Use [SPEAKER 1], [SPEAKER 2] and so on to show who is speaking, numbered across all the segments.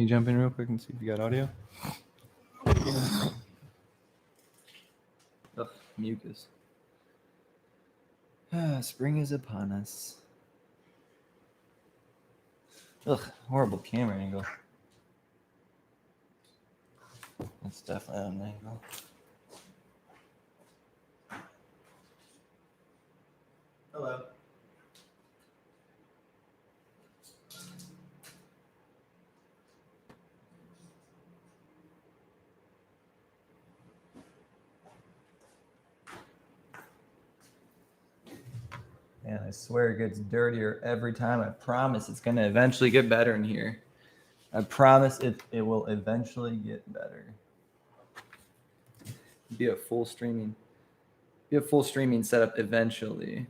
[SPEAKER 1] Can you jump in real quick and see if you got audio? Ugh, mucus. Spring is upon us. Ugh, horrible camera angle. That's definitely on an angle. Hello. Man, I swear it gets dirtier every time. I promise it's going to eventually get better in here. I promise it will eventually get better. Be a full streaming setup eventually.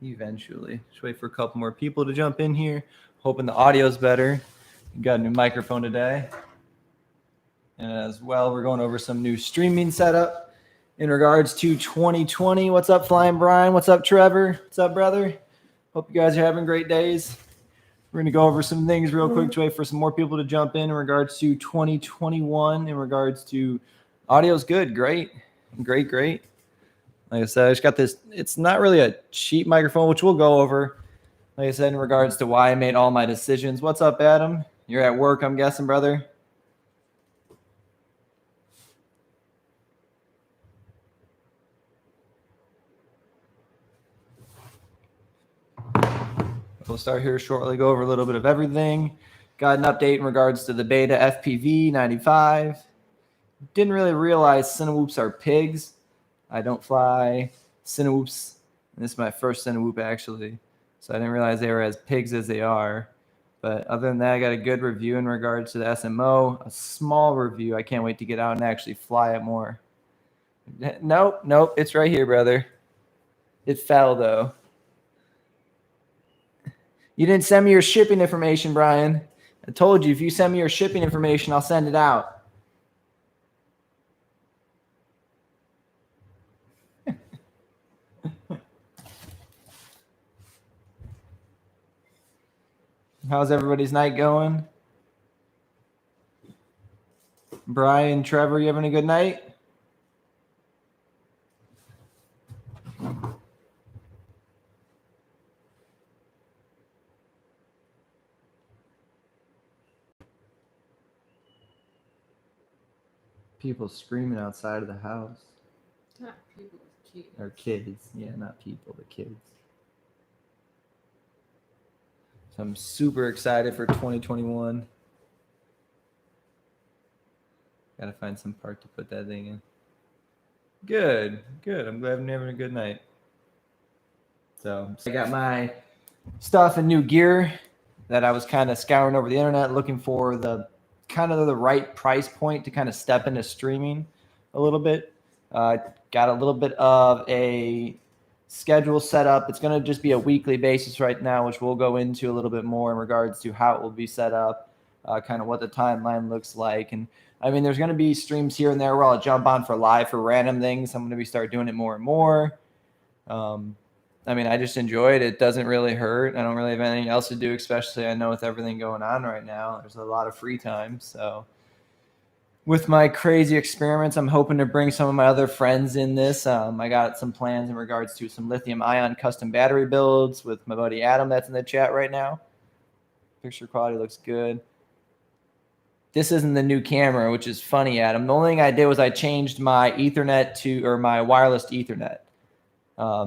[SPEAKER 1] Just wait for a couple more people to jump in here. Hoping the audio's better. Got a new microphone today. And as well, we're going over some new streaming setup in regards to 2020. What's up, Flying Brian? What's up, Trevor? What's up, brother? Hope you guys are having great days. We're going to go over some things real quick to wait for some more people to jump in regards to 2021, in regards to audio's good. Great. Like I said, I just got this. It's not really a cheap microphone, which we'll go over. Like I said, in regards to why I made all my decisions. What's up, Adam? You're at work, I'm guessing, brother. We'll start here shortly, go over a little bit of everything. Got an update in regards to the beta FPV 95. Didn't really realize Cinewhoops are pigs. I don't fly Cinewhoops. This is my first Cinewhoop, actually. So I didn't realize they were as pigs as they are. But other than that, I got a good review in regards to the SMO. A small review. I can't wait to get out and actually fly it more. Nope. It's right here, brother. It fell, though. You didn't send me your shipping information, Brian. I told you, if you send me your shipping information, I'll send it out. How's everybody's night going? Brian, Trevor, you having a good night? People screaming outside of the house.
[SPEAKER 2] Not people, kids.
[SPEAKER 1] Or kids. Yeah, not people, but kids. So I'm super excited for 2021. Gotta find some part to put that thing in. Good. I'm glad I'm having a good night. So I got my stuff and new gear that I was kind of scouring over the internet looking for the kind of the right price point to kind of step into streaming a little bit. Got a little bit of a schedule set up. It's going to just be a weekly basis right now, which we'll go into a little bit more in regards to how it will be set up, kind of what the timeline looks like. And I mean, there's going to be streams here and there where I'll jump on for live for random things. I'm going to start doing it more and more. I mean, I just enjoy it. It doesn't really hurt. I don't really have anything else to do, especially I know with everything going on right now. There's a lot of free time. So with my crazy experiments, I'm hoping to bring some of my other friends in this. I got some plans in regards to some lithium-ion custom battery builds with my buddy Adam that's in the chat right now. Picture quality looks good. This isn't the new camera, which is funny, Adam. The only thing I did was I changed my Ethernet or my wireless to Ethernet.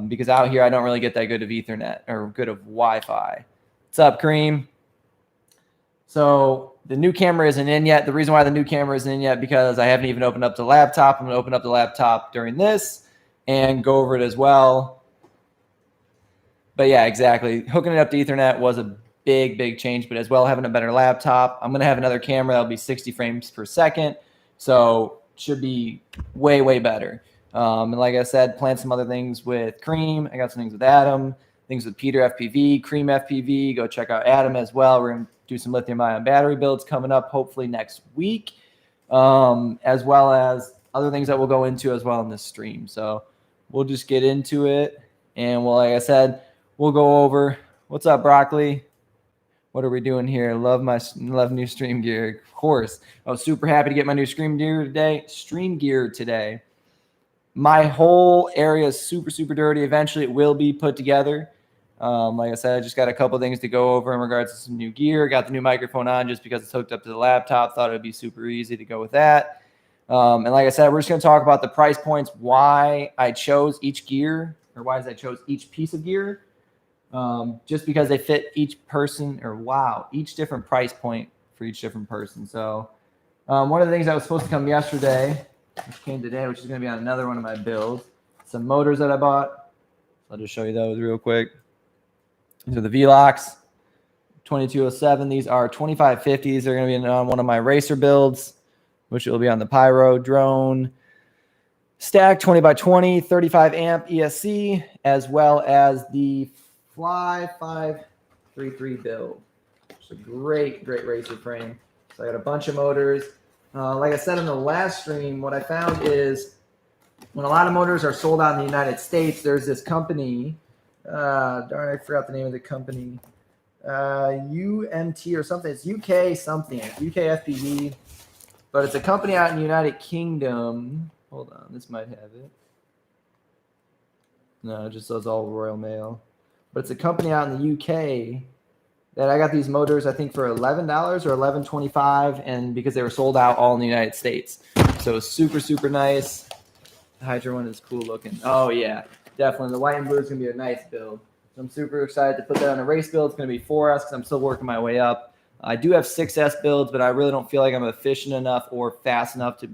[SPEAKER 1] Because out here I don't really get that good of Ethernet or good of Wi-Fi. What's up, Cream? So the new camera isn't in yet. The reason why the new camera isn't in yet because I haven't even opened up the laptop. I'm going to open up the laptop during this and go over it as well. But yeah, exactly. Hooking it up to Ethernet was a big change, but as well having a better laptop. I'm going to have another camera that'll be 60 frames per second. So should be way better. And like I said, plan some other things with Cream. I got some things with Adam, things with Peter FPV, Cream FPV. Go check out Adam as well. We're going to do some lithium-ion battery builds coming up hopefully next week, as well as other things that we'll go into as well in this stream. So we'll just get into it. And well, like I said, we'll go over. What's up, Broccoli? What are we doing here? Love new stream gear. Of course. I was super happy to get my new stream gear today. My whole area is super, super dirty. Eventually, it will be put together. Like I said, I just got a couple things to go over in regards to some new gear. Got the new microphone on just because it's hooked up to the laptop. Thought it would be super easy to go with that. And like I said, we're just going to talk about the price points, why I chose each gear, or why I chose each piece of gear. Just because they fit each person, each different price point for each different person. So one of the things that was supposed to come yesterday, which came today, which is going to be on another one of my builds, some motors that I bought. I'll just show you those real quick. These are the Velox 2207. These are 2550s. They're going to be on one of my racer builds, which will be on the Pyro drone stack 20x20, 35 amp ESC, as well as the Fly 533 build. It's a great racer frame. So I got a bunch of motors. Like I said in the last stream, what I found is when a lot of motors are sold out in the United States, there's this company. Darn, I forgot the name of the company. UMT or something. It's UK something. It's UK FPV. But it's a company out in the United Kingdom. Hold on. This might have it. No, it just says all Royal Mail. But it's a company out in the UK that I got these motors, I think, for $11 or $11.25, and because they were sold out all in the United States. So it's super, super nice. The Hydra one is cool looking. Oh, yeah, definitely. The white and blue is going to be a nice build. So I'm super excited to put that on a race build. It's going to be 4S because I'm still working my way up. I do have 6S builds, but I really don't feel like I'm efficient enough or fast enough to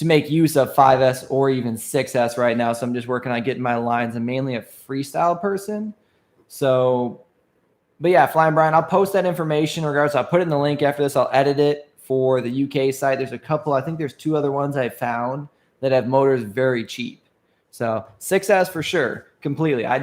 [SPEAKER 1] make use of 5S or even 6S right now. So I'm just working on getting my lines. I'm mainly a freestyle person. So, but yeah, Flying Brian, I'll post that information in regards. I'll put it in the link after this. I'll edit it for the UK site. There's a couple, I think there's 2 other ones I found that have motors very cheap. So 6S for sure, completely. I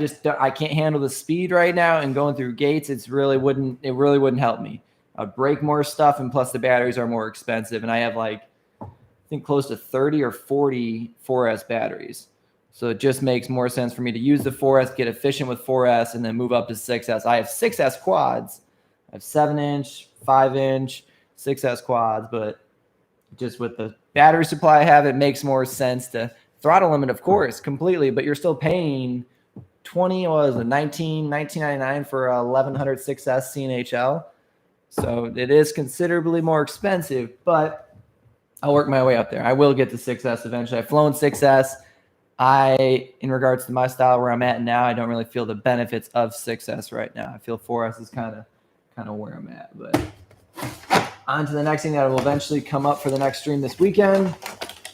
[SPEAKER 1] can't handle the speed right now, and going through gates, it really wouldn't help me. I'd break more stuff, and plus the batteries are more expensive, and I have like, I think close to 30 or 40 4S batteries. So it just makes more sense for me to use the 4S, get efficient with 4S, and then move up to 6S. I have 6S quads. I have 7-inch, 5-inch, 6S quads, but just with the battery supply I have, it makes more sense to throttle limit, of course, completely, but you're still paying $19.99 for a 1100 6S CNHL. So it is considerably more expensive, but I'll work my way up there. I will get to 6S eventually. I've flown 6S. In regards to my style where I'm at now, I don't really feel the benefits of 6S right now. I feel 4S is kind of where I'm at. But on to the next thing that will eventually come up for the next stream this weekend,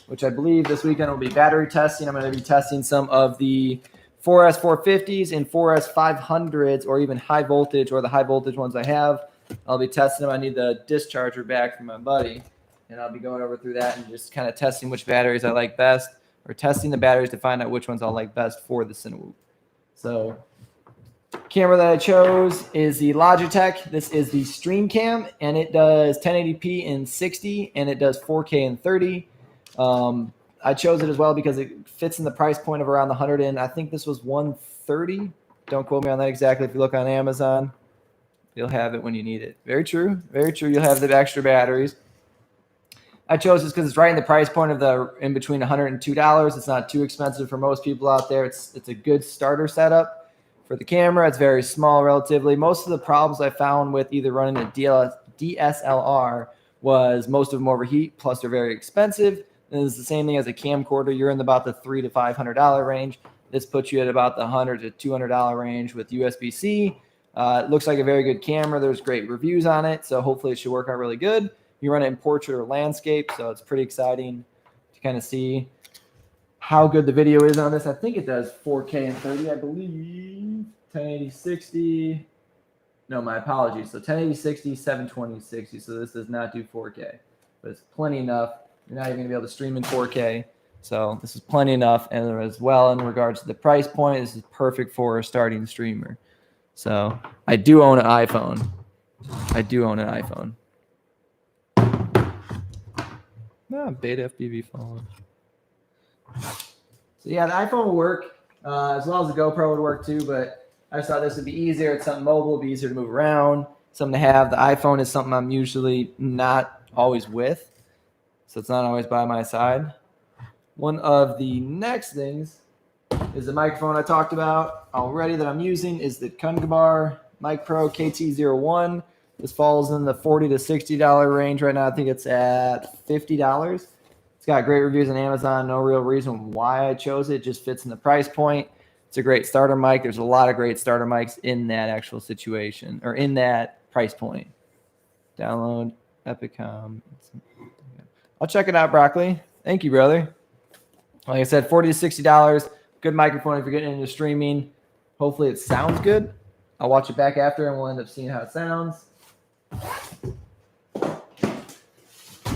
[SPEAKER 1] which I believe this weekend will be battery testing. I'm going to be testing some of the 4S 450s and 4S 500s, or even high voltage, or the high voltage ones I have. I'll be testing them. I need the discharger back from my buddy, and I'll be going over through that and just kind of testing which batteries I like best, or testing the batteries to find out which ones I'll like best for the Cinewhoop. So camera that I chose is the Logitech. This is the Stream Cam, and it does 1080p in 60, and it does 4K in 30. I chose it as well because it fits in the price point of around the 100, and I think this was 130. Don't quote me on that exactly. If you look on Amazon, you'll have it when you need it. Very true. Very true. You'll have the extra batteries. I chose this because it's right in the price point of in between $100 and $2. It's not too expensive for most people out there. It's a good starter setup for the camera. It's very small relatively. Most of the problems I found with either running a DSLR was most of them overheat, plus they're very expensive. And it's the same thing as a camcorder. You're in about the $300 to $500 range. This puts you at about the $100 to $200 range with USB-C. It looks like a very good camera. There's great reviews on it, so hopefully it should work out really good. You run it in portrait or landscape, so it's pretty exciting to kind of see how good the video is on this. I think it does 4K and 30, I believe. 1080 60. No, my apologies. So 1080 60, 720 60. So this does not do 4K, but it's plenty enough. You're not even going to be able to stream in 4K. So this is plenty enough. And as well, in regards to the price point, this is perfect for a starting streamer. So I do own an iPhone. Beta FPV phone. So yeah, the iPhone will work as well as the GoPro would work too, but I just thought this would be easier. It's something mobile, it'd be easier to move around. something to have. The iPhone is something I'm usually not always with, so it's not always by my side. One of the next things is the microphone I talked about already that I'm using is the Kungabar Mic Pro KT01. This falls in the $40 to $60 range right now. I think it's at $50. It's got great reviews on Amazon. No real reason why I chose it. It just fits in the price point. It's a great starter mic. There's a lot of great starter mics in that actual situation or in that price point. Download Epicom. I'll check it out, Broccoli. Thank you, brother. Like I said, $40 to $60. Good microphone if you're getting into streaming. Hopefully it sounds good. I'll watch it back after and we'll end up seeing how it sounds.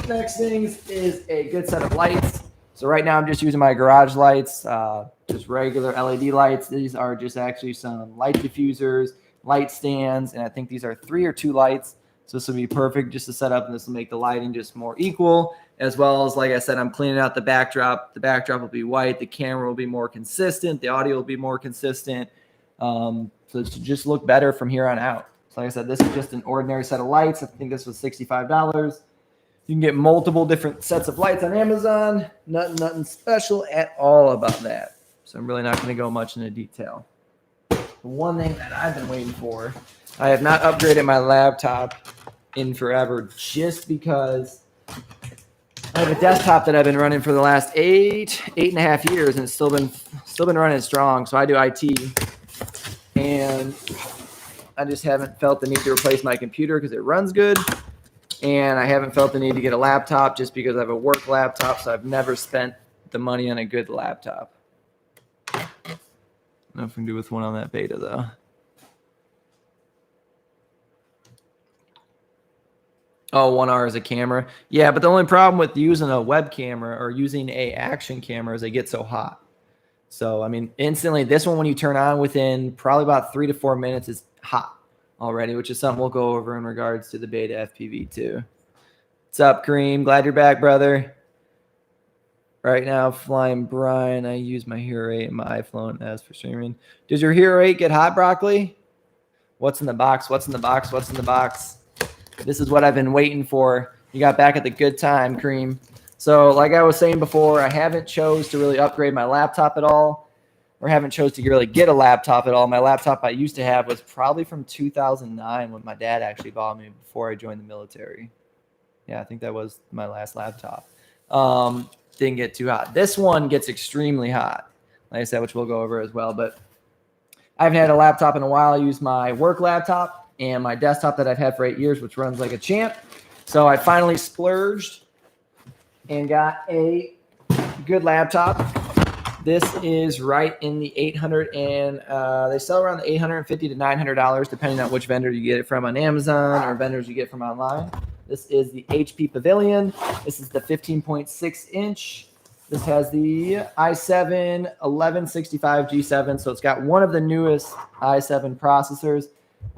[SPEAKER 1] Next things is a good set of lights. So right now I'm just using my garage lights, just regular LED lights. These are just actually some light diffusers, light stands, and I think these are 3 or 2 lights. So this will be perfect just to set up, and this will make the lighting just more equal, as well as, like I said, I'm cleaning out the backdrop. The backdrop will be white. The camera will be more consistent. The audio will be more consistent. So it should just look better from here on out. So like I said, this is just an ordinary set of lights. I think this was $65. You can get multiple different sets of lights on Amazon. Nothing special at all about that. So I'm really not going to go much into detail. The one thing that I've been waiting for, I have not upgraded my laptop in forever just because I have a desktop that I've been running for the last 8.5 years, and it's still been running strong. So I do IT, and I just haven't felt the need to replace my computer because it runs good. And I haven't felt the need to get a laptop just because I have a work laptop, so I've never spent the money on a good laptop. Nothing to do with one on that beta, though. Oh, 1R is a camera. Yeah, but the only problem with using a web camera or using a action camera is they get so hot. So, I mean, instantly, this one, when you turn on within probably about 3 to 4 minutes, is hot already, which is something we'll go over in regards to the beta FPV2. What's up, Kareem? Glad you're back, brother. Right now, flying Brian. I use my Hero 8 and my iPhone as for streaming. Does your Hero 8 get hot, Broccoli? What's in the box? What's in the box? What's in the box? This is what I've been waiting for. You got back at the good time, Kareem. So like I was saying before, I haven't chose to really upgrade my laptop at all, or haven't chose to really get a laptop at all. My laptop I used to have was probably from 2009 when my dad actually bought me before I joined the military. Yeah, I think that was my last laptop. Didn't get too hot. This one gets extremely hot, like I said, which we'll go over as well. But I haven't had a laptop in a while. I use my work laptop and my desktop that I've had for 8 years, which runs like a champ. So I finally splurged and got a good laptop. This is right in the $800, and they sell around the $850 to $900, depending on which vendor you get it from on Amazon or vendors you get from online. This is the HP Pavilion. This is the 15.6 inch. This has the i7 1165 G7, so it's got one of the newest i7 processors.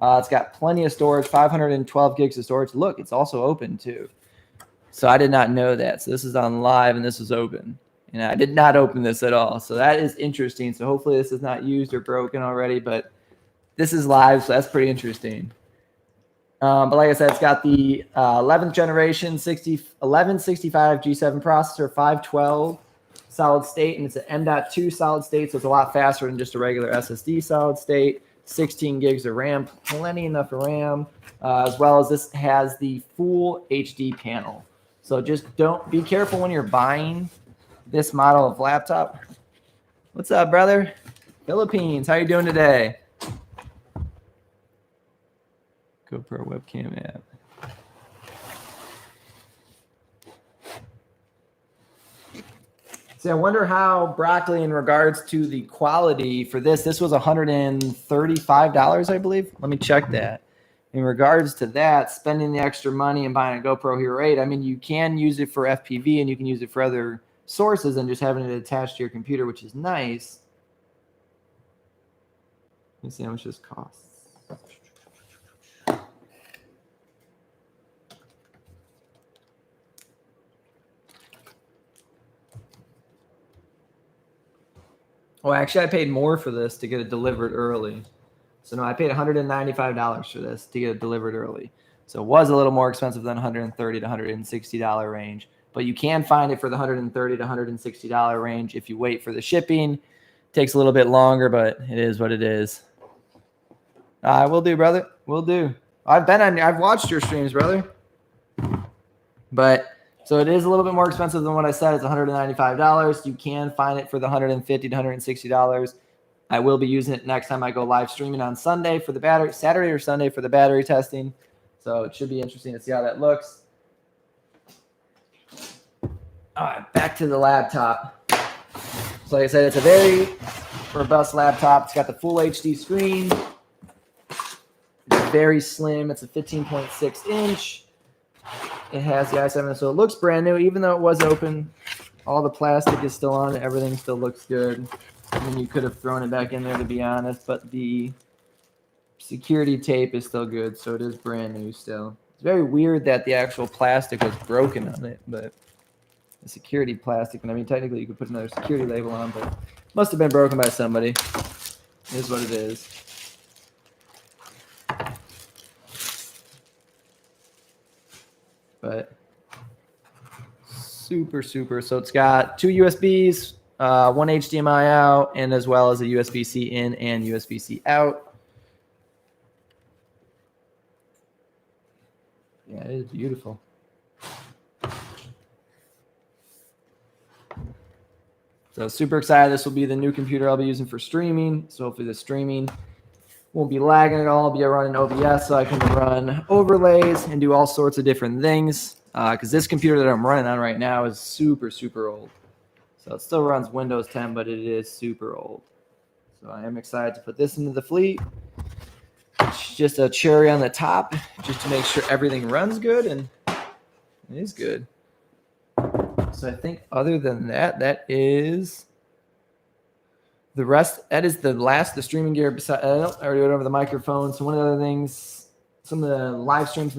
[SPEAKER 1] It's got plenty of storage, 512 gigs of storage. Look, it's also open too. So I did not know that. So this is on live, and this is open. And I did not open this at all. So that is interesting. So hopefully this is not used or broken already, but this is live, so that's pretty interesting. But like I said, it's got the 11th generation 1165 G7 processor, 512 solid state, and it's an M.2 solid state, so it's a lot faster than just a regular SSD solid state. 16 gigs of RAM, plenty enough of RAM, as well as this has the full HD panel. So just be careful when you're buying this model of laptop. What's up, brother? Philippines, how you doing today? GoPro webcam app. See, I wonder how, Broccoli, in regards to the quality for this was $135, I believe. Let me check that. In regards to that, spending the extra money and buying a GoPro Hero 8, I mean, you can use it for FPV and you can use it for other sources and just having it attached to your computer, which is nice. Let me see how much this costs. Well, actually, I paid more for this to get it delivered early. So no, I paid $195 for this to get it delivered early. So it was a little more expensive than $130 to $160 range, but you can find it for the $130 to $160 range if you wait for the shipping. It takes a little bit longer, but it is what it is. We'll do, brother. We'll do. I've watched your streams, brother. But so it is a little bit more expensive than what I said. It's $195. You can find it for the $150 to $160. I will be using it next time I go live streaming on Sunday for the battery, Saturday or Sunday for the battery testing. So it should be interesting to see how that looks. All right, back to the laptop. So like I said, it's a very robust laptop. It's got the full HD screen. It's very slim. It's a 15.6 inch. It has the i7, so it looks brand new. Even though it was open, all the plastic is still on it. Everything still looks good. I mean, you could have thrown it back in there, to be honest, but the security tape is still good, so it is brand new still. It's very weird that the actual plastic was broken on it, but the security plastic, and I mean, technically you could put another security label on, but it must have been broken by somebody. It is what it is. But super. So it's got 2 USBs, 1 HDMI out, and as well as a USB-C in and USB-C out. Yeah, it is beautiful. So super excited. This will be the new computer I'll be using for streaming. So hopefully the streaming won't be lagging at all. I'll be running OBS so I can run overlays and do all sorts of different things. Because this computer that I'm running on right now is super old. So it still runs Windows 10, but it is super old. So I am excited to put this into the fleet. It's just a cherry on the top, just to make sure everything runs good, and it is good. So I think other than that, that is the rest. That is the last, the streaming gear. I already went over the microphone. So one of the other things, some of the live stream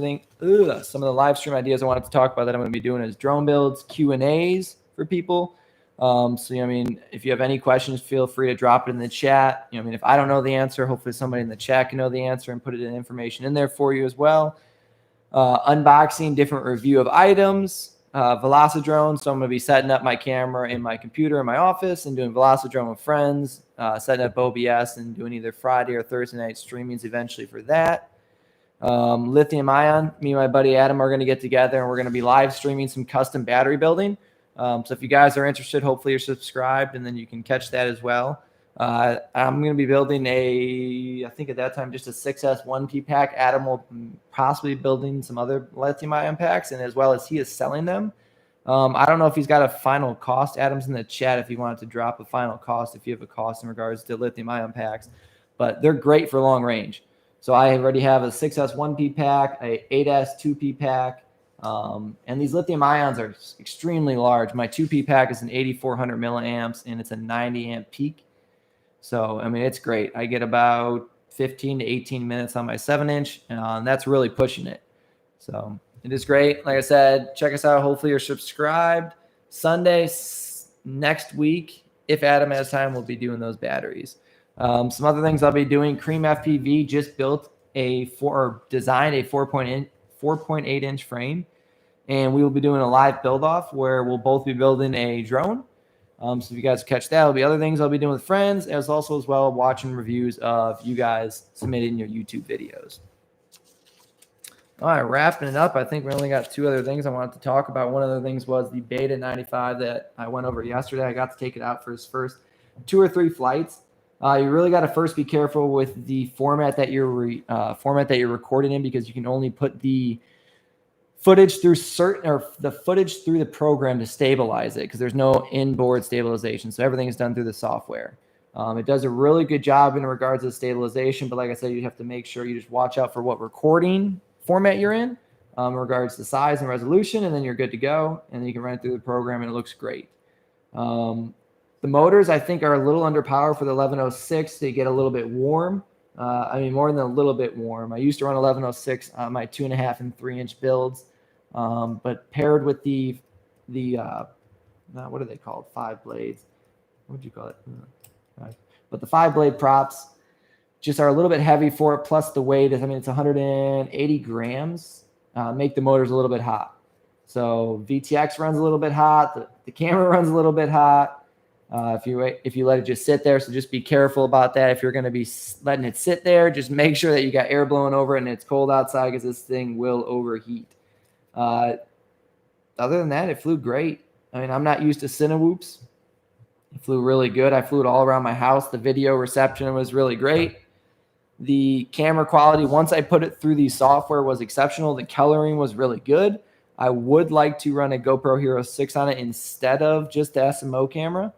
[SPEAKER 1] ideas I wanted to talk about that I'm going to be doing is drone builds, Q&As for people. So, I mean, if you have any questions, feel free to drop it in the chat. I mean, if I don't know the answer, hopefully somebody in the chat can know the answer and put it in information in there for you as well. Unboxing, different review of items. Velocidrone. So I'm going to be setting up my camera in my computer in my office and doing Velocidrone with friends, setting up OBS and doing either Friday or Thursday night streamings eventually for that. Lithium ion, me and my buddy Adam are going to get together and we're going to be live streaming some custom battery building. So if you guys are interested, hopefully you're subscribed and then you can catch that as well. I'm going to be building I think at that time, just a 6S 1P pack. Adam will possibly be building some other lithium ion packs, and as well as he is selling them. I don't know if he's got a final cost. Adam's in the chat if you wanted to drop a final cost, if you have a cost in regards to lithium ion packs, but they're great for long range. So I already have a 6S 1P pack, a 8S 2P pack, and these lithium ions are extremely large. My 2P pack is an 8400 milliamps and it's a 90 amp peak. So, I mean, it's great. I get about 15 to 18 minutes on my 7-inch, and that's really pushing it. So it is great. Like I said, check us out. Hopefully you're subscribed. Sunday next week, if Adam has time, we'll be doing those batteries. Some other things I'll be doing. Cream FPV just designed a 4.8 inch frame, and we will be doing a live build off where we'll both be building a drone. So if you guys catch that, there'll be other things I'll be doing with friends, as well watching reviews of you guys submitting your YouTube videos. All right, wrapping it up. I think we only got 2 other things I wanted to talk about. One of the things was the Beta 95 that I went over yesterday. I got to take it out for his first 2 or 3 flights. You really got to first be careful with the format that you're recording in, because you can only put the footage through the footage through the program to stabilize it, because there's no inboard stabilization. So everything is done through the software. It does a really good job in regards to stabilization, but like I said, you have to make sure you just watch out for what recording format you're in regards to size and resolution, and then you're good to go. And then you can run it through the program and it looks great. The motors, I think, are a little underpowered for the 1106. They get a little bit warm. I mean, more than a little bit warm. I used to run 1106 on my 2.5 and 3 inch builds. But paired with the what are they called? 5 blades. What would you call it? But the 5 blade props just are a little bit heavy for it. Plus the weight is, I mean, it's 180 grams, make the motors a little bit hot. So VTX runs a little bit hot. The camera runs a little bit hot. If you let it just sit there, so just be careful about that. If you're going to be letting it sit there, just make sure that you got air blowing over it and it's cold outside, because this thing will overheat. Other than that, it flew great. I mean, I'm not used to Cinewhoops. It flew really good. I flew it all around my house. The video reception was really great. The camera quality, once I put it through the software, was exceptional. The coloring was really good. I would like to run a GoPro Hero 6 on it instead of just the SMO camera.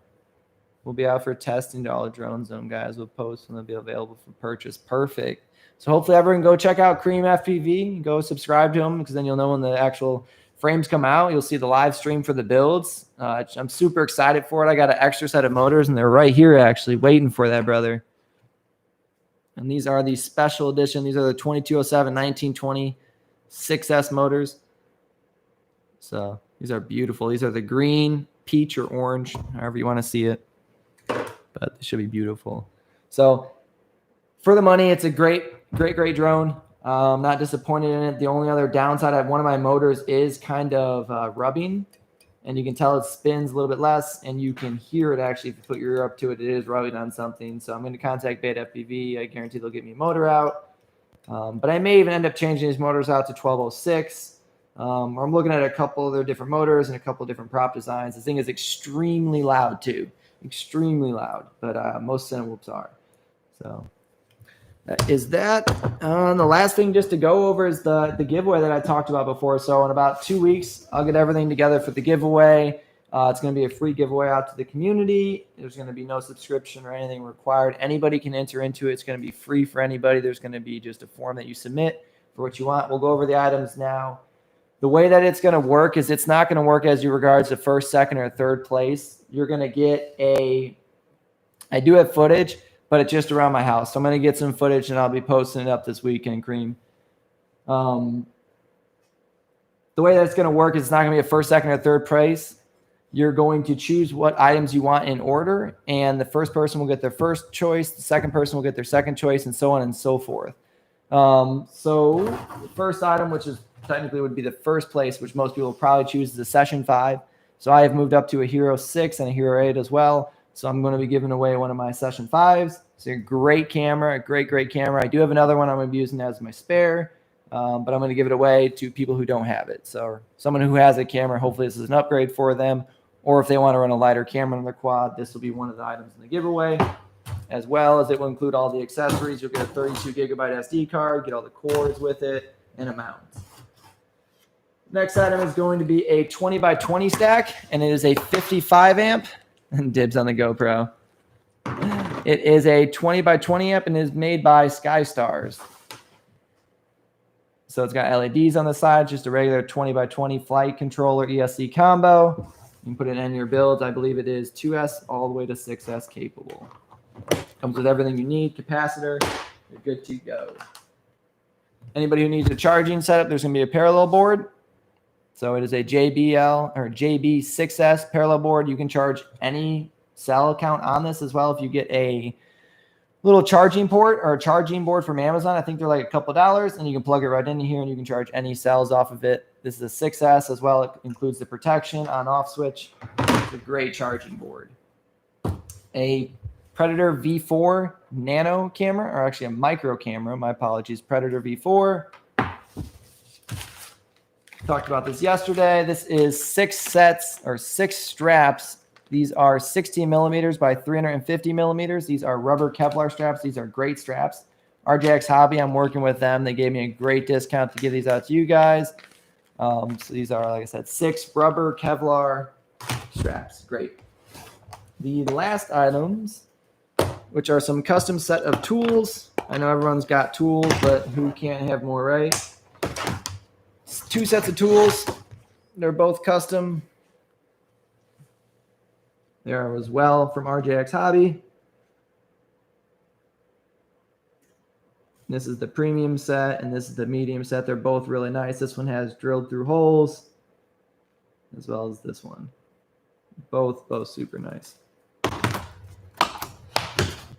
[SPEAKER 1] We'll be out for testing to all the Drone Zone guys. We'll post when they'll be available for purchase. Perfect. So hopefully everyone go check out Cream FPV. Go subscribe to them, because then you'll know when the actual frames come out. You'll see the live stream for the builds. I'm super excited for it. I got an extra set of motors, and they're right here actually waiting for that, brother. And these are the special edition. These are the 2207 1920 6S motors. So these are beautiful. These are the green, peach, or orange, however you want to see it. But they should be beautiful. So for the money, it's a great drone. I'm not disappointed in it. The only other downside of one of my motors is kind of rubbing. And you can tell it spins a little bit less, and you can hear it actually if you put your ear up to it. It is rubbing on something. So I'm going to contact Beta FPV. I guarantee they'll get me a motor out. But I may even end up changing these motors out to 1206. Or I'm looking at a couple of their different motors and a couple of different prop designs. This thing is extremely loud too. Extremely loud. But most Cinewhoops are. So that is that. The last thing just to go over is the giveaway that I talked about before. So in about 2 weeks, I'll get everything together for the giveaway. It's going to be a free giveaway out to the community. There's going to be no subscription or anything required. Anybody can enter into it. It's going to be free for anybody. There's going to be just a form that you submit for what you want. We'll go over the items now. The way that it's going to work is it's not going to work as you regards to first, second, or third place. You're going to get I do have footage, but it's just around my house. So I'm going to get some footage, and I'll be posting it up this weekend, Cream. The way that it's going to work is it's not going to be a first, second, or third place. You're going to choose what items you want in order, and the first person will get their first choice. The second person will get their second choice, and so on and so forth. So the first item, which is technically would be the first place, which most people will probably choose, is a Session 5. So I have moved up to a Hero 6 and a Hero 8 as well. So I'm going to be giving away one of my Session 5s. It's a great camera, a great camera. I do have another one I'm going to be using as my spare, but I'm going to give it away to people who don't have it. So someone who has a camera, hopefully this is an upgrade for them. Or if they want to run a lighter camera on their quad, this will be one of the items in the giveaway. As well as it will include all the accessories. You'll get a 32 gigabyte SD card, get all the cords with it, and a mount. Next item is going to be a 20 by 20 stack, and it is a 55 amp. And dibs on the GoPro. It is a 20 by 20 amp and is made by SkyStars. So it's got LEDs on the side, just a regular 20 by 20 flight controller ESC combo. You can put it in your builds. I believe it is 2S all the way to 6S capable. Comes with everything you need, capacitor. You're good to go. Anybody who needs a charging setup, there's going to be a parallel board. So it is a JBL or JB6S parallel board. You can charge any cell account on this as well. If you get a little charging port or a charging board from Amazon, I think they're like a couple dollars, and you can plug it right into here and you can charge any cells off of it. This is a 6S as well. It includes the protection on off switch. It's a great charging board. A Predator V4 nano camera, or actually a micro camera. My apologies. Predator V4. Talked about this yesterday. This is 6 sets or 6 straps. These are 16 millimeters by 350 millimeters. These are rubber Kevlar straps. These are great straps. RJX Hobby, I'm working with them. They gave me a great discount to give these out to you guys. So these are, like I said, 6 rubber Kevlar straps. Great. The last items, which are some custom set of tools. I know everyone's got tools, but who can't have more, right? 2 sets of tools. They're both custom. They are as well from RJX Hobby. This is the premium set, and this is the medium set. They're both really nice. This one has drilled through holes, as well as this one. Both super nice.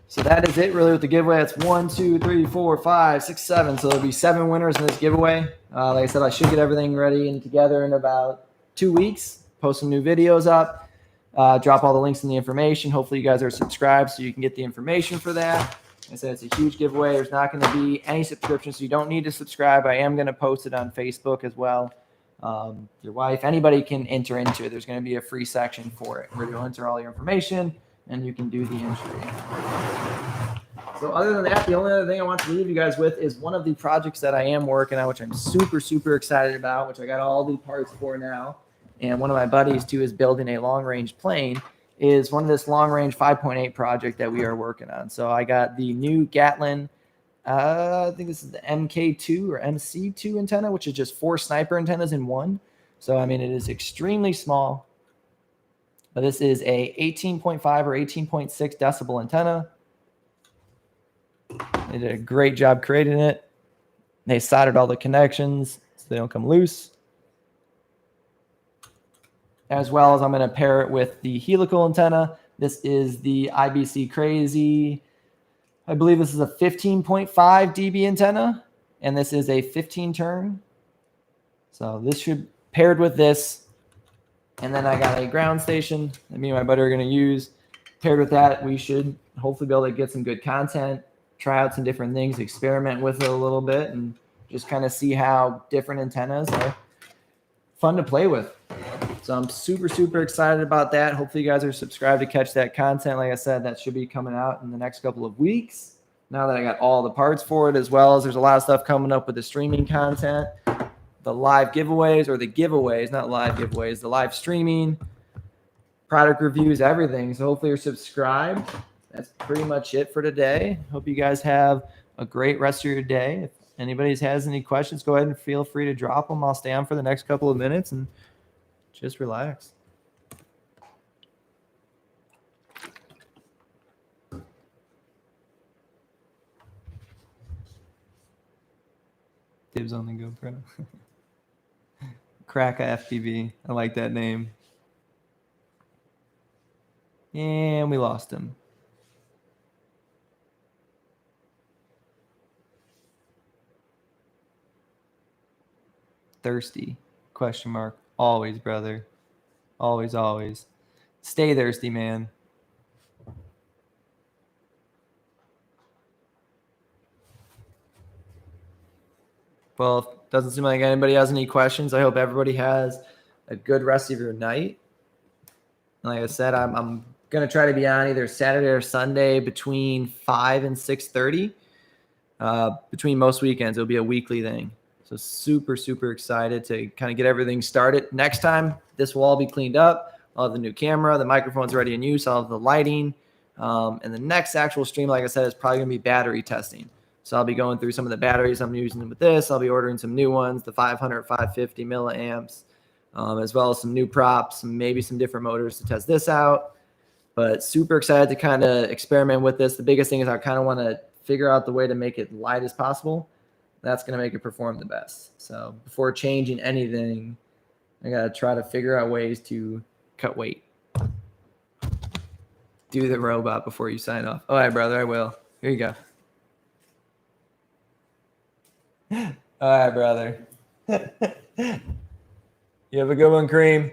[SPEAKER 1] So that is it really with the giveaway. It's 1, 2, 3, 4, 5, 6, 7. So there'll be 7 winners in this giveaway. Like I said, I should get everything ready and together in about 2 weeks. Post some new videos up. Drop all the links and the information. Hopefully you guys are subscribed so you can get the information for that. Like I said, it's a huge giveaway. There's not going to be any subscription, so you don't need to subscribe. I am going to post it on Facebook as well. Your wife, anybody can enter into it. There's going to be a free section for it where you'll enter all your information and you can do the entry. So other than that, the only other thing I want to leave you guys with is one of the projects that I am working on, which I'm super, super excited about, which I got all the parts for now. And one of my buddies too is building a long-range plane, is one of this long-range 5.8 project that we are working on. So I got the new Gatlin, I think this is the MK2 or MC2 antenna, which is just 4 sniper antennas in one. So, I mean, it is extremely small. But this is a 18.5 or 18.6 decibel antenna. They did a great job creating it. They soldered all the connections so they don't come loose. As well as I'm going to pair it with the helical antenna. This is the IBC Crazy. I believe this is a 15.5 dB antenna, and this is a 15 turn. So this should paired with this. And then I got a ground station that me and my buddy are going to use. Paired with that, we should hopefully be able to get some good content, try out some different things, experiment with it a little bit, and just kind of see how different antennas are fun to play with. So I'm super, super excited about that. Hopefully you guys are subscribed to catch that content. Like I said, that should be coming out in the next couple of weeks. Now that I got all the parts for it, as well as there's a lot of stuff coming up with the streaming content, the live giveaways, or the giveaways, not live giveaways, the live streaming, product reviews, everything. So hopefully you're subscribed. That's pretty much it for today. Hope you guys have a great rest of your day. If anybody has any questions, go ahead and feel free to drop them. I'll stay on for the next couple of minutes and just relax. Dibs on the GoPro. Crack FPV. I like that name. And we lost him. Thirsty? Question mark. Always, brother. Always, always. Stay thirsty, man. Well, it doesn't seem like anybody has any questions. I hope everybody has a good rest of your night. And like I said, I'm going to try to be on either Saturday or Sunday between 5 and 6:30. Between most weekends, it'll be a weekly thing. So super, super excited to kind of get everything started. Next time, this will all be cleaned up. I'll have the new camera. The microphone's already in use. I'll have the lighting. And the next actual stream, like I said, is probably going to be battery testing. So I'll be going through some of the batteries I'm using with this. I'll be ordering some new ones, the 500, 550 milliamps, as well as some new props, maybe some different motors to test this out. But super excited to kind of experiment with this. The biggest thing is I kind of want to figure out the way to make it light as possible. That's going to make it perform the best. So before changing anything, I got to try to figure out ways to cut weight. Do the robot before you sign off. All right, brother, I will. Here you go. All right, brother. You have a good one, Cream.